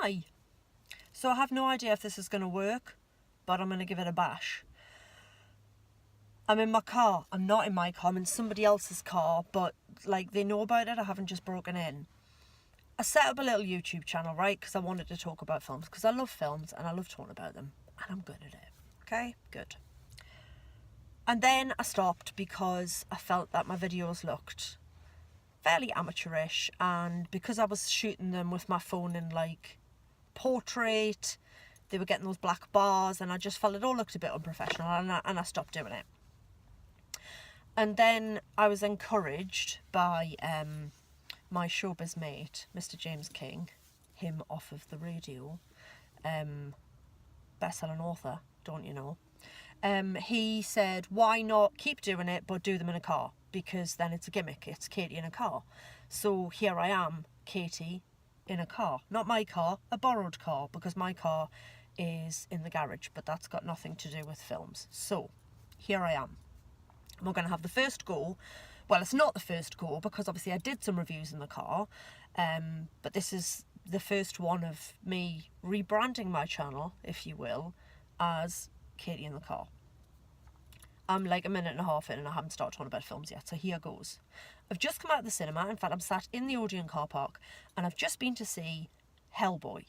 why? So I have no idea if this is going to work, but I'm going to give it a bash. I'm in my car. I'm not in my car. I'm in somebody else's car, but like they know about it. I haven't just broken in. I set up a little YouTube channel, right? Because I wanted to talk about films. Because I love films and I love talking about them. And I'm good at it. Okay? Good. And then I stopped because I felt that my videos looked fairly amateurish. And because I was shooting them with my phone in like portrait, they were getting those black bars. And I just felt it all looked a bit unprofessional. And I stopped doing it. And then I was encouraged by my showbiz mate, Mr. James King, him off of the radio, best-selling author, don't you know? He said, why not keep doing it, but do them in a car? Because then it's a gimmick, it's Katie in a car. So here I am, Katie in a car. Not my car, a borrowed car, because my car is in the garage, but that's got nothing to do with films. So here I am. We're going to have the first go. Well, it's not the first go because obviously I did some reviews in the car, but this is the first one of me rebranding my channel, if you will, as Katie in the Car. I'm like a minute and a half in and I haven't started talking about films yet, so here goes. I've just come out of the cinema. In fact, I'm sat in the Odeon car park and I've just been to see Hellboy.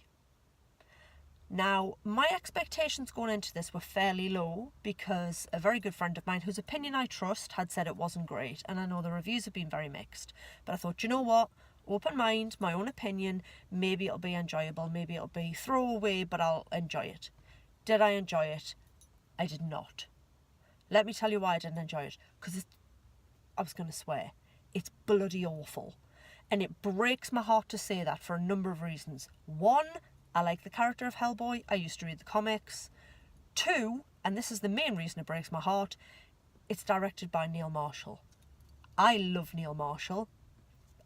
Now, my expectations going into this were fairly low because a very good friend of mine, whose opinion I trust, had said it wasn't great. And I know the reviews have been very mixed. But I thought, you know what? Open mind, my own opinion. Maybe it'll be enjoyable. Maybe it'll be throwaway, but I'll enjoy it. Did I enjoy it? I did not. Let me tell you why I didn't enjoy it. Because I was going to swear. It's bloody awful. And it breaks my heart to say that for a number of reasons. One, I like the character of Hellboy. I used to read the comics. Two, and this is the main reason it breaks my heart, it's directed by Neil Marshall. I love Neil Marshall.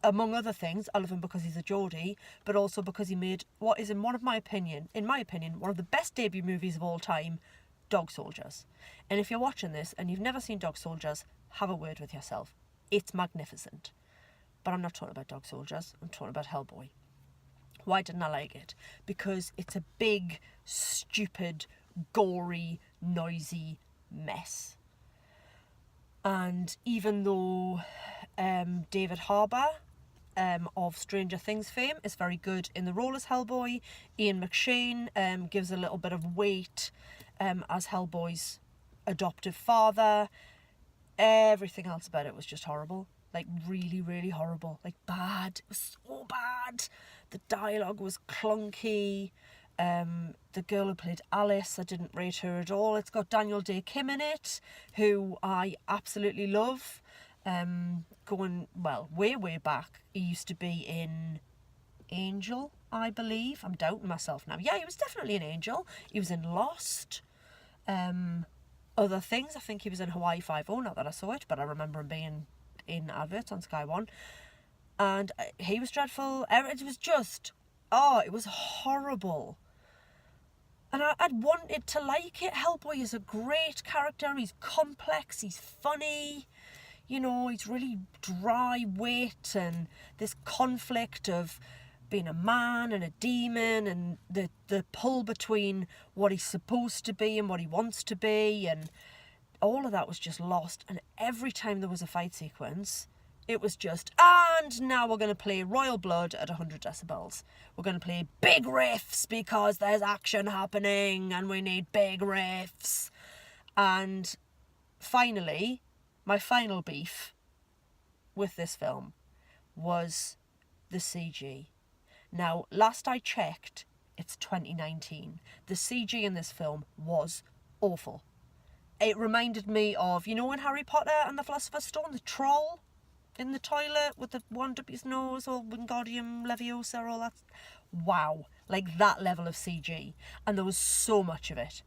Among other things, I love him because he's a Geordie, but also because he made what is, in my opinion, one of the best debut movies of all time, Dog Soldiers. And if you're watching this and you've never seen Dog Soldiers, have a word with yourself. It's magnificent. But I'm not talking about Dog Soldiers, I'm talking about Hellboy. Why didn't I like it? Because it's a big, stupid, gory, noisy mess. And even though David Harbour of Stranger Things fame is very good in the role as Hellboy, Ian McShane gives a little bit of weight as Hellboy's adoptive father. Everything else about it was just horrible. Like really, really horrible. Like bad. It was so bad. The dialogue was clunky. The girl who played Alice, I didn't rate her at all. It's got Daniel Day Kim in it, who I absolutely love. Going, well, way, way back. He used to be in Angel, I believe. I'm doubting myself now. Yeah, he was definitely an Angel. He was in Lost. Other things, I think he was in Hawaii Five-O, not that I saw it, but I remember him being in adverts on Sky One. And he was dreadful. It was just, it was horrible. And I'd wanted to like it. Hellboy is a great character. He's complex. He's funny. You know, he's really dry wit and this conflict of being a man and a demon and the pull between what he's supposed to be and what he wants to be. And all of that was just lost. And every time there was a fight sequence, it was just, and now we're going to play Royal Blood at 100 decibels. We're going to play big riffs because there's action happening and we need big riffs. And finally, my final beef with this film was the CG. Now, last I checked, it's 2019. The CG in this film was awful. It reminded me of, you know, in Harry Potter and the Philosopher's Stone, the troll in the toilet with the wand up his nose, or Wingardium Leviosa, all that. Wow, like that level of CG. And there was so much of it.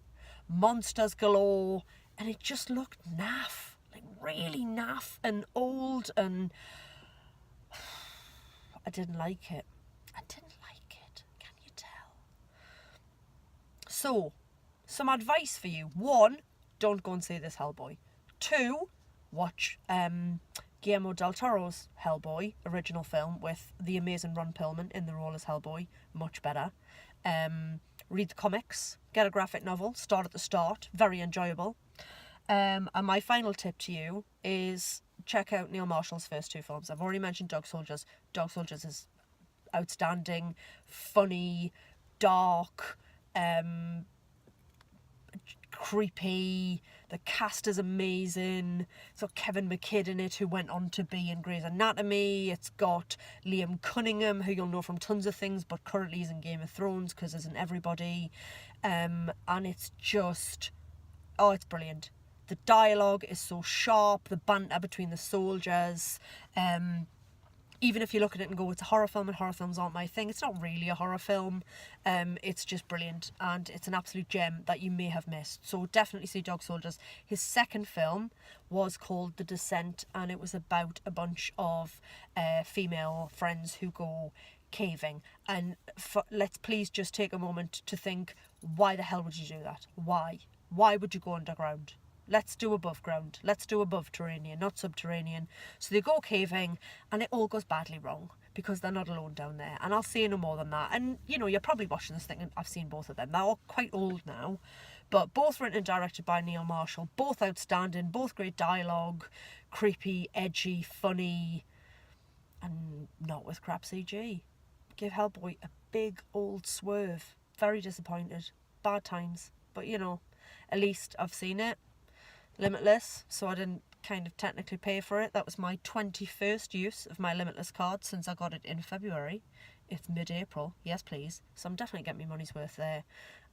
Monsters galore, and it just looked naff. Like really naff and old, and I didn't like it. I didn't like it, can you tell? So, some advice for you. One, don't go and see this Hellboy. Two, watch Guillermo del Toro's Hellboy, original film, with the amazing Ron Perlman in the role as Hellboy, much better. Read the comics, get a graphic novel, start at the start, very enjoyable. And my final tip to you is check out Neil Marshall's first two films. I've already mentioned Dog Soldiers. Dog Soldiers is outstanding, funny, dark, creepy. The cast is amazing. It's got Kevin McKidd in it, who went on to be in Grey's Anatomy. It's got Liam Cunningham, who you'll know from tons of things, but currently is in Game of Thrones because isn't everybody. And it's just, oh, it's brilliant. The dialogue is so sharp, the banter between the soldiers. Even if you look at it and go, it's a horror film, and horror films aren't my thing, it's not really a horror film. It's just brilliant, and it's an absolute gem that you may have missed. So definitely see Dog Soldiers. His second film was called The Descent, and it was about a bunch of female friends who go caving. And let's please just take a moment to think, why the hell would you do that? Why would you go underground? Let's do above ground. Let's do above terranean, not subterranean. So they go caving and it all goes badly wrong because they're not alone down there. And I'll say no more than that. And, you know, you're probably watching this thinking, I've seen both of them. They're all quite old now. But both written and directed by Neil Marshall. Both outstanding. Both great dialogue. Creepy, edgy, funny. And not with crap CG. Give Hellboy a big old swerve. Very disappointed. Bad times. But, you know, at least I've seen it. Limitless, so I didn't kind of technically pay for it. That was my 21st use of my Limitless card since I got it in February. It's mid-April, yes please. So I'm definitely getting my money's worth there.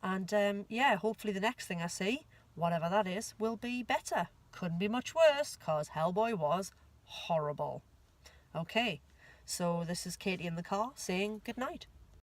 And yeah, hopefully the next thing I see, whatever that is, will be better. Couldn't be much worse, cause Hellboy was horrible. Okay, so this is Katie in the car saying goodnight.